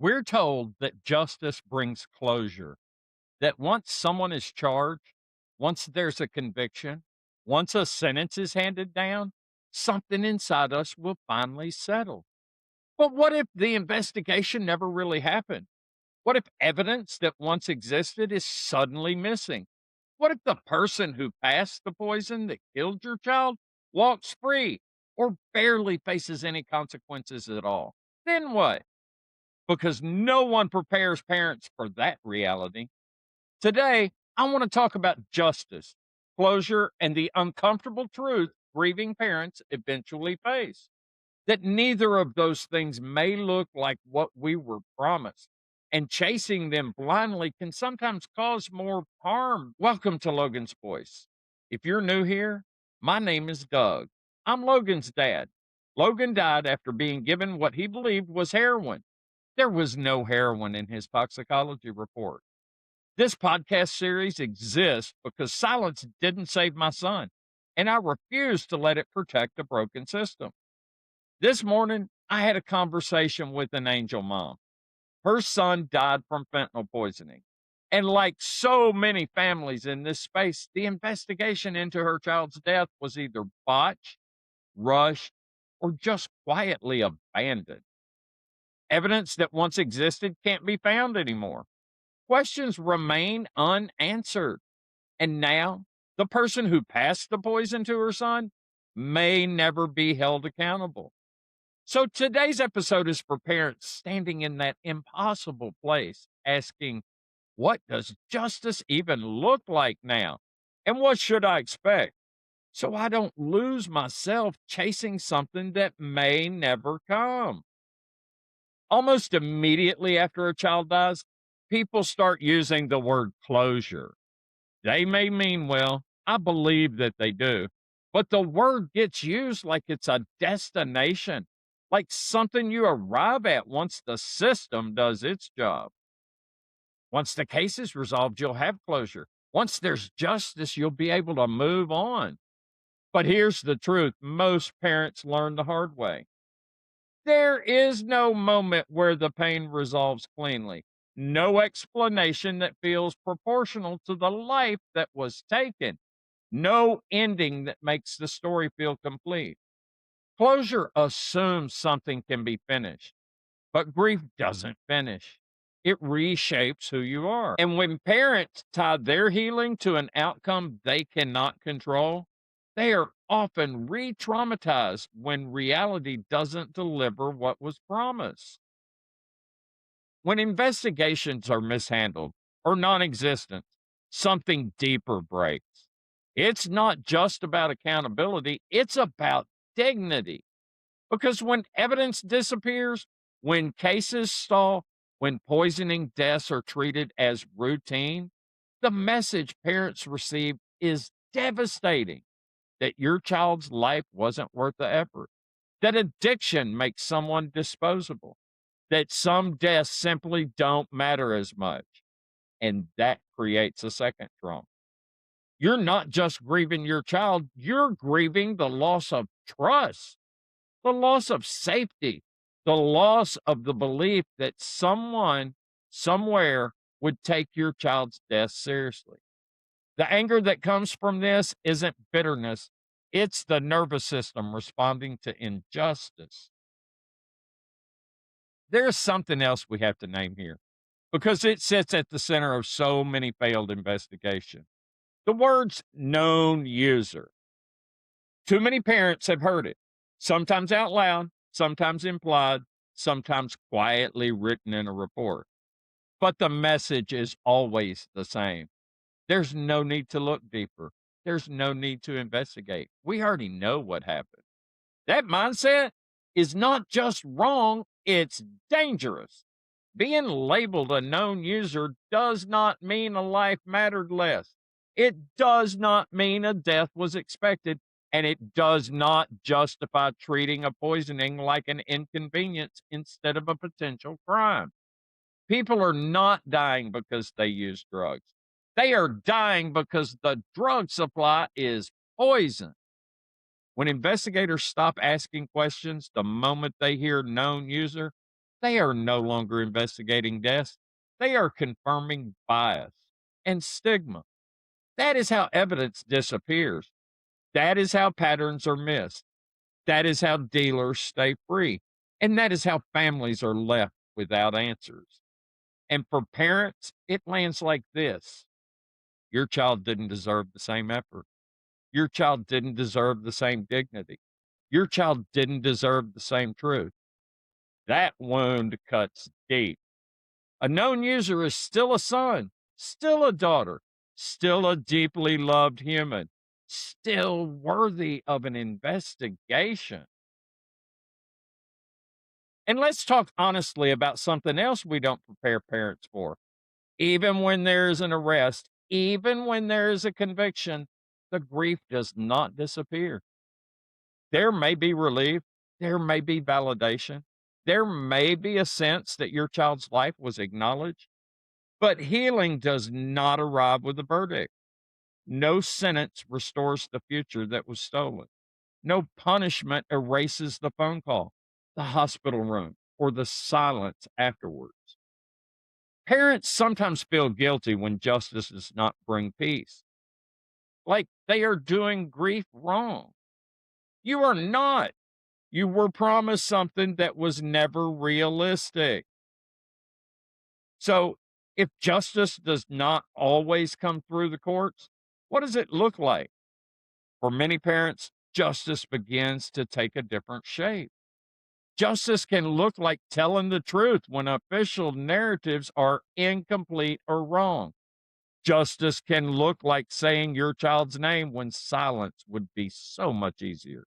We're told that justice brings closure, that once someone is charged, once there's a conviction, once a sentence is handed down, something inside us will finally settle. But what if the investigation never really happened? What if evidence that once existed is suddenly missing? What if the person who passed the poison that killed your child walks free or barely faces any consequences at all? Then what? Because no one prepares parents for that reality. Today, I want to talk about justice, closure, and the uncomfortable truth grieving parents eventually face. That neither of those things may look like what we were promised, and chasing them blindly can sometimes cause more harm. Welcome to Logan's Voice. If you're new here, my name is Doug. I'm Logan's dad. Logan died after being given what he believed was heroin. There was no heroin in his toxicology report. This podcast series exists because silence didn't save my son, and I refuse to let it protect a broken system. This morning, I had a conversation with an angel mom. Her son died from fentanyl poisoning. And like so many families in this space, the investigation into her child's death was either botched, rushed, or just quietly abandoned. Evidence that once existed can't be found anymore. Questions remain unanswered. And now, the person who passed the poison to her son may never be held accountable. So today's episode is for parents standing in that impossible place, asking, what does justice even look like now? And what should I expect? So I don't lose myself chasing something that may never come. Almost immediately after a child dies, people start using the word closure. They may mean well, I believe that they do, but the word gets used like it's a destination, like something you arrive at once the system does its job. Once the case is resolved, you'll have closure. Once there's justice, you'll be able to move on. But here's the truth most parents learn the hard way. There is no moment where the pain resolves cleanly, no explanation that feels proportional to the life that was taken, no ending that makes the story feel complete. Closure assumes something can be finished, but grief doesn't finish. It reshapes who you are. And when parents tie their healing to an outcome they cannot control, they are often re traumatized when reality doesn't deliver what was promised. When investigations are mishandled or non existent, something deeper breaks. It's not just about accountability, it's about dignity. Because when evidence disappears, when cases stall, when poisoning deaths are treated as routine, the message parents receive is devastating that your child's life wasn't worth the effort, that addiction makes someone disposable, that some deaths simply don't matter as much. And that creates a second trauma. You're not just grieving your child, you're grieving the loss of trust, the loss of safety, the loss of the belief that someone somewhere would take your child's death seriously. The anger that comes from this isn't bitterness, it's the nervous system responding to injustice. There's something else we have to name here because it sits at the center of so many failed investigations. The words known user. Too many parents have heard it, sometimes out loud, sometimes implied, sometimes quietly written in a report. But the message is always the same. There's no need to look deeper. There's no need to investigate. We already know what happened. That mindset is not just wrong, it's dangerous. Being labeled a known user does not mean a life mattered less. It does not mean a death was expected, and it does not justify treating a poisoning like an inconvenience instead of a potential crime. People are not dying because they use drugs. They are dying because the drug supply is poison. When investigators stop asking questions the moment they hear known user, They are no longer investigating deaths. They are confirming bias and stigma. That is how evidence disappears. That is how patterns are missed. That is how dealers stay free. And that is how families are left without answers. And for parents, it lands like this: your child didn't deserve the same effort. Your child didn't deserve the same dignity. Your child didn't deserve the same truth. That wound cuts deep. A known user is still a son, still a daughter, still a deeply loved human, still worthy of an investigation. And let's talk honestly about something else we don't prepare parents for. Even when there is an arrest, even when there is a conviction, the grief does not disappear. There may be relief, there may be validation, there may be a sense that your child's life was acknowledged, but healing does not arrive with a verdict. No sentence restores the future that was stolen. No punishment erases the phone call, the hospital room, or the silence afterwards. Parents sometimes feel guilty when justice does not bring peace, like they are doing grief wrong. You are not. You were promised something that was never realistic. So, if justice does not always come through the courts, what does it look like? For many parents, justice begins to take a different shape. Justice can look like telling the truth when official narratives are incomplete or wrong. Justice can look like saying your child's name when silence would be so much easier.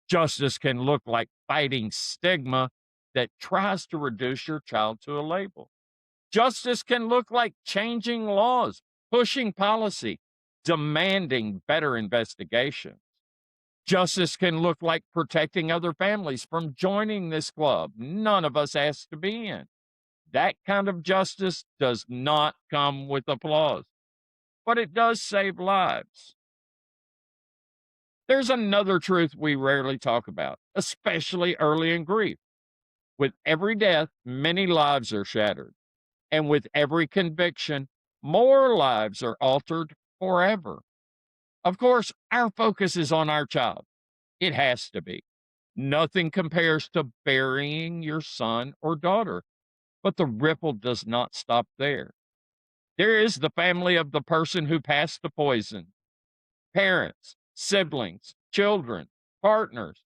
Justice can look like fighting stigma that tries to reduce your child to a label. Justice can look like changing laws, pushing policy, demanding better investigations. Justice can look like protecting other families from joining this club none of us asked to be in. That kind of justice does not come with applause, but it does save lives. There's another truth we rarely talk about, especially early in grief. With every death, many lives are shattered. And with every conviction, more lives are altered forever. Of course, our focus is on our child. It has to be. Nothing compares to burying your son or daughter, but the ripple does not stop there. There is the family of the person who passed the poison, parents, siblings, children, partners,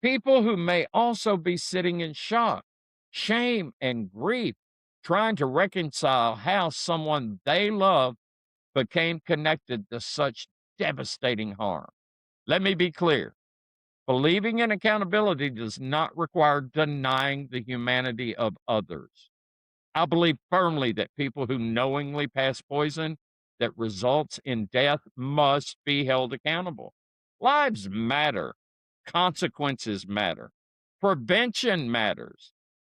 people who may also be sitting in shock, shame, and grief, trying to reconcile how someone they love became connected to such devastating harm. Let me be clear: believing in accountability does not require denying the humanity of others. I believe firmly that people who knowingly pass poison that results in death must be held accountable. Lives matter, consequences matter, prevention matters.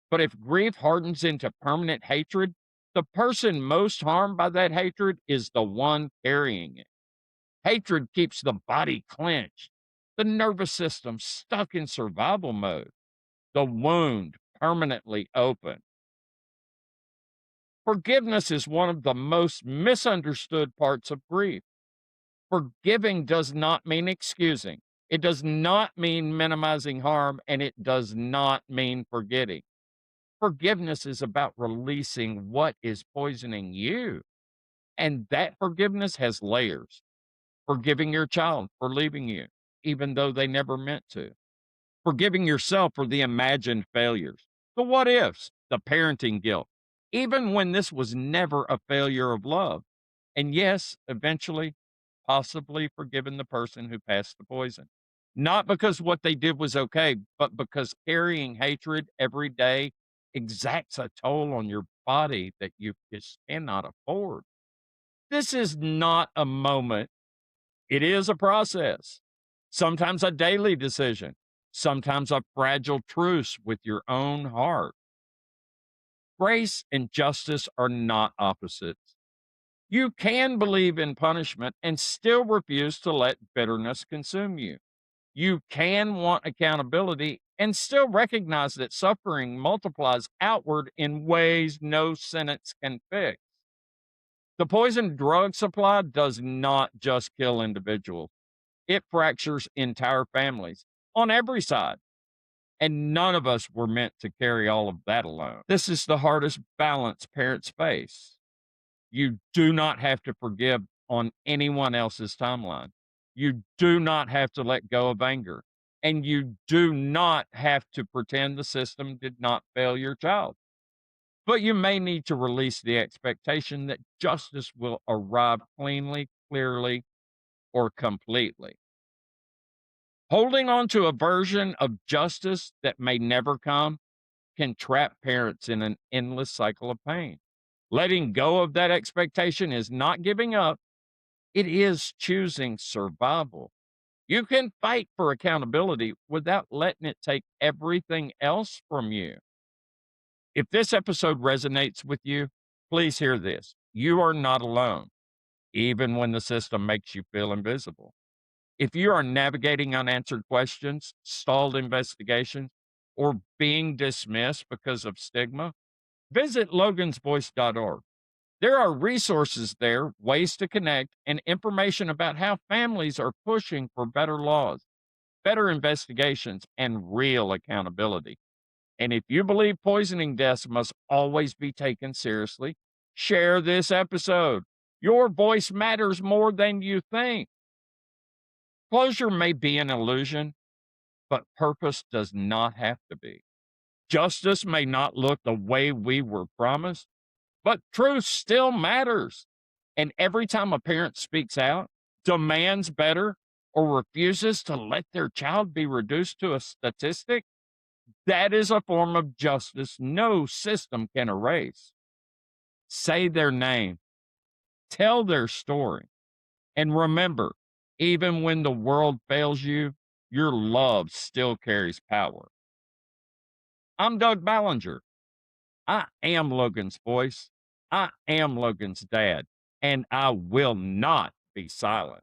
But if grief hardens into permanent hatred, the person most harmed by that hatred is the one carrying it. Hatred keeps the body clenched, the nervous system stuck in survival mode, the wound permanently open. Forgiveness is one of the most misunderstood parts of grief. Forgiving does not mean excusing. It does not mean minimizing harm, and it does not mean forgetting. Forgiveness is about releasing what is poisoning you. And that forgiveness has layers. Forgiving your child for leaving you, even though they never meant to. Forgiving yourself for the imagined failures, the what ifs, the parenting guilt, even when this was never a failure of love. And yes, eventually, possibly forgiving the person who passed the poison. Not because what they did was okay, but because carrying hatred every day exacts a toll on your body that you just cannot afford. This is not a moment, it is a process. Sometimes a daily decision, sometimes a fragile truce with your own heart. Grace and justice are not opposites. You can believe in punishment and still refuse to let bitterness consume you. You can want accountability and still recognize that suffering multiplies outward in ways no sentence can fix. The poison drug supply does not just kill individuals, it fractures entire families on every side. And none of us were meant to carry all of that alone. This is the hardest balance parents face. You do not have to forgive on anyone else's timeline. You do not have to let go of anger. And you do not have to pretend the system did not fail your child. But you may need to release the expectation that justice will arrive cleanly, clearly, or completely. Holding on to a version of justice that may never come can trap parents in an endless cycle of pain. Letting go of that expectation is not giving up, it is choosing survival. You can fight for accountability without letting it take everything else from you. If this episode resonates with you, please hear this. You are not alone, even when the system makes you feel invisible. If you are navigating unanswered questions, stalled investigations, or being dismissed because of stigma, visit logansvoice.org. There are resources there, ways to connect, and information about how families are pushing for better laws, better investigations, and real accountability. And if you believe poisoning deaths must always be taken seriously, share this episode. Your voice matters more than you think. Closure may be an illusion, but purpose does not have to be. Justice may not look the way we were promised, but truth still matters. And every time a parent speaks out, demands better, or refuses to let their child be reduced to a statistic, that is a form of justice no system can erase. Say their name, tell their story, and remember, even when the world fails you, your love still carries power. I'm Doug Ballinger. I am Logan's voice. I am Logan's dad, and I will not be silent.